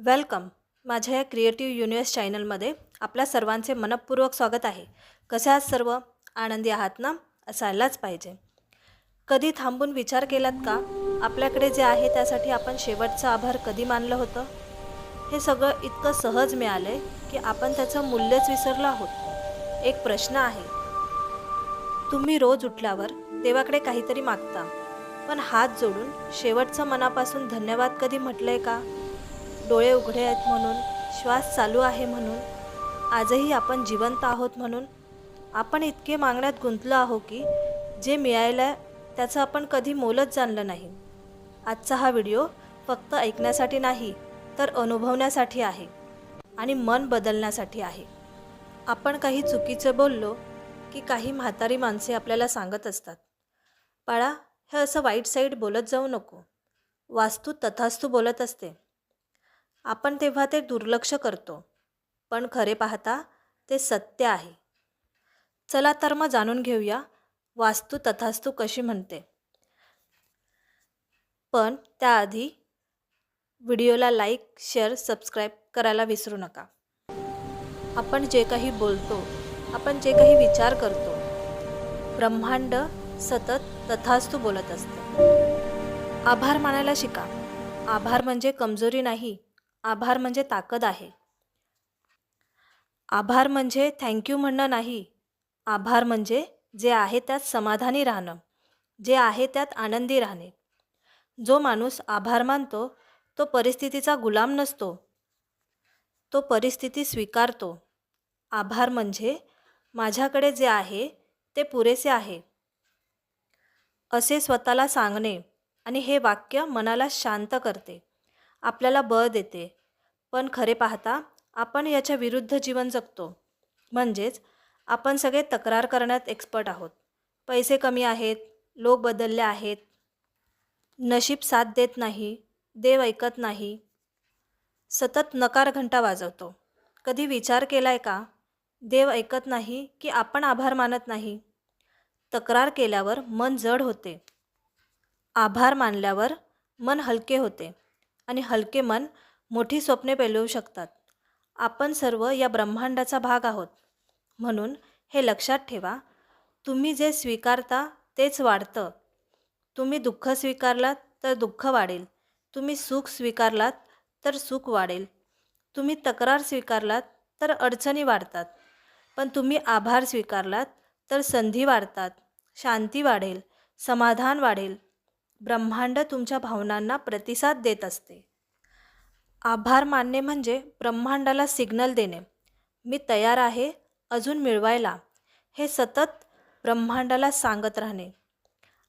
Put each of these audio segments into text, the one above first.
Welcome. माझ्या या creative universe चॅनलमध्ये आपल्या सर्वांचे मनपूर्वक स्वागत आहे. कसे आहात सर्व? आनंदी आहात ना? असायलाच पाहिजे. कधी थांबून विचार केलात का? आपल्याकडे जे आहे त्यासाठी आपण शेवटचा आभार कधी मानलं होतं? हे सगळं इतकं सहज मिळालंय की आपण त्याचं मूल्यच विसरलो आहोत. एक प्रश्न आहे. तुम्ही रोज उठल्यावर देवाकडे काहीतरी मागता, पण हात जोडून शेवटचं मनापासून धन्यवाद कधी म्हटलंय का? डोळे उघडे आहेत म्हणून, श्वास चालू आहे म्हणून, आजही आपण जिवंत आहोत म्हणून. आपण इतके मागण्यात गुंतलो आहो की जे मिळायलं त्याचं आपण कधी मोलच जाणलं नाही. आजचा हा व्हिडिओ फक्त ऐकण्यासाठी नाही, तर अनुभवण्यासाठी आहे आणि मन बदलण्यासाठी आहे. आपण काही चुकीचं बोललो की काही म्हातारी माणसे आपल्याला सांगत असतात, "बाळा, हे असं वाईट साईड बोलत जाऊ नको." वास्तू तथास्तू बोलत असते. आपण तेव्हा ते दुर्लक्ष करतो, पण खरे पाहता ते सत्य आहे. चला तर मग जाणून घेऊया वास्तू तथास्तू कशी म्हणते. पण त्याआधी व्हिडिओला लाईक, शेअर, सबस्क्राईब करायला विसरू नका. आपण जे काही बोलतो, आपण जे काही विचार करतो, ब्रह्मांड सतत तथास्तू बोलत असते. आभार मानायला शिका. आभार म्हणजे कमजोरी नाही, आभार म्हणजे ताकद आहे. आभार म्हणजे थँक्यू म्हणणं नाही. आभार म्हणजे जे आहे त्यात समाधानी राहणं, जे आहे त्यात आनंदी राहणे. जो माणूस आभार मानतो तो परिस्थितीचा गुलाम नसतो, तो परिस्थिती स्वीकारतो. आभार म्हणजे माझ्याकडे जे आहे ते पुरेसे आहे असे स्वतःला सांगणे, आणि हे वाक्य मनाला शांत करते, आपल्याला बळ देते. पण खरे पाहता आपण याच्या विरुद्ध जीवन जगतो. म्हणजेच आपण सगळे तक्रार करण्यात एक्सपर्ट आहोत. पैसे कमी आहेत, लोक बदलले आहेत, नशीब साथ देत नाही, देव ऐकत नाही, सतत नकार घंटा वाजवतो. कधी विचार केलाय का, देव ऐकत नाही की आपण आभार मानत नाही? तक्रार केल्यावर मन जड होते, आभार मानल्यावर मन हलके होते, आणि हलके मन मोठी स्वप्ने पेलवू शकतात. आपण सर्व या ब्रह्मांडाचा भाग आहोत. म्हणून हे लक्षात ठेवा, तुम्ही जे स्वीकारता तेच वाढतं. तुम्ही दुःख स्वीकारलात तर दुःख वाढेल, तुम्ही सुख स्वीकारलात तर सुख वाढेल, तुम्ही तक्रार स्वीकारलात तर अडचणी वाढतात, पण तुम्ही आभार स्वीकारलात तर संधी वाढतात, शांती वाढेल, समाधान वाढेल. ब्रह्मांड तुमच्या भावनांना प्रतिसाद देत असते. आभार मानणे म्हणजे ब्रह्मांडाला सिग्नल देणे, मी तयार आहे अजून मिळवायला. हे सतत ब्रह्मांडाला सांगत राहणे.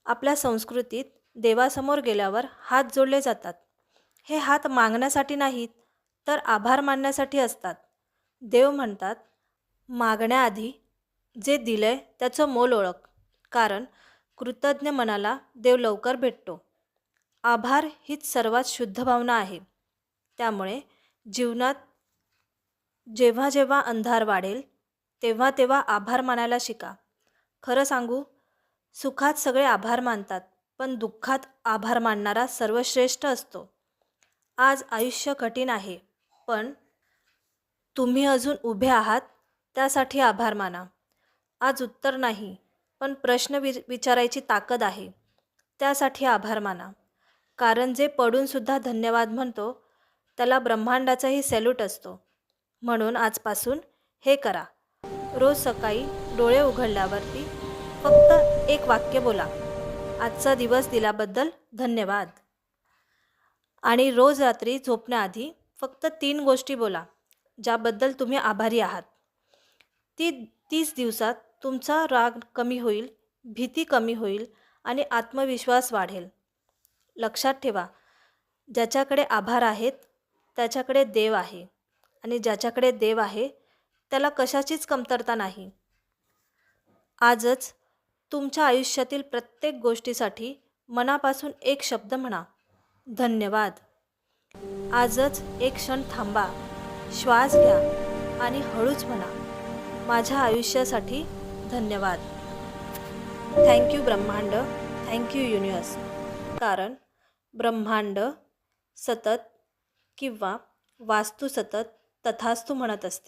आपल्या संस्कृतीत देवासमोर गेल्यावर हात जोडले जातात. हे हात मागण्यासाठी नाहीत, तर आभार मानण्यासाठी असतात. देव म्हणतात, मागण्याआधी जे दिलंय त्याचं मोल ओळख, कारण कृतज्ञ मनाला देव लवकर भेटतो. आभार हीच सर्वात शुद्ध भावना आहे. त्यामुळे जीवनात जेव्हा जेव्हा अंधार वाढेल तेव्हा तेव्हा आभार मानायला शिका. खरं सांगू, सुखात सगळे आभार मानतात, पण दुःखात आभार मानणारा सर्वश्रेष्ठ असतो. आज आयुष्य कठीण आहे, पण तुम्ही अजून उभे आहात त्यासाठी आभार माना. आज उत्तर नाही, पण प्रश्न विचारायची ताकद आहे, त्यासाठी आभार माना. कारण जे पडूनसुद्धा धन्यवाद म्हणतो त्याला ब्रह्मांडाचाही सॅल्यूट असतो. म्हणून आजपासून हे करा. रोज सकाळी डोळे उघडल्यावरती फक्त एक वाक्य बोला, आजचा दिवस दिल्याबद्दल धन्यवाद. आणि रोज रात्री झोपण्याआधी फक्त 3 गोष्टी बोला ज्याबद्दल तुम्ही आभारी आहात. 30 दिवसात तुमचा राग कमी होईल, भीती कमी होईल आणि आत्मविश्वास वाढेल. लक्षात ठेवा, ज्याच्याकडे आभार आहेत त्याच्याकडे देव आहे, आणि ज्याच्याकडे देव आहे त्याला कशाचीच कमतरता नाही. आजच तुमच्या आयुष्यातील प्रत्येक गोष्टीसाठी मनापासून एक शब्द म्हणा, धन्यवाद. आजच एक क्षण थांबा, श्वास घ्या आणि हळूच म्हणा, माझ्या आयुष्यासाठी धन्यवाद. थँक्यू ब्रह्मांड, थँक्यू युनिवर्स. कारण ब्रह्मांड सतत किंवा वास्तू सतत तथास्तू म्हणत असते.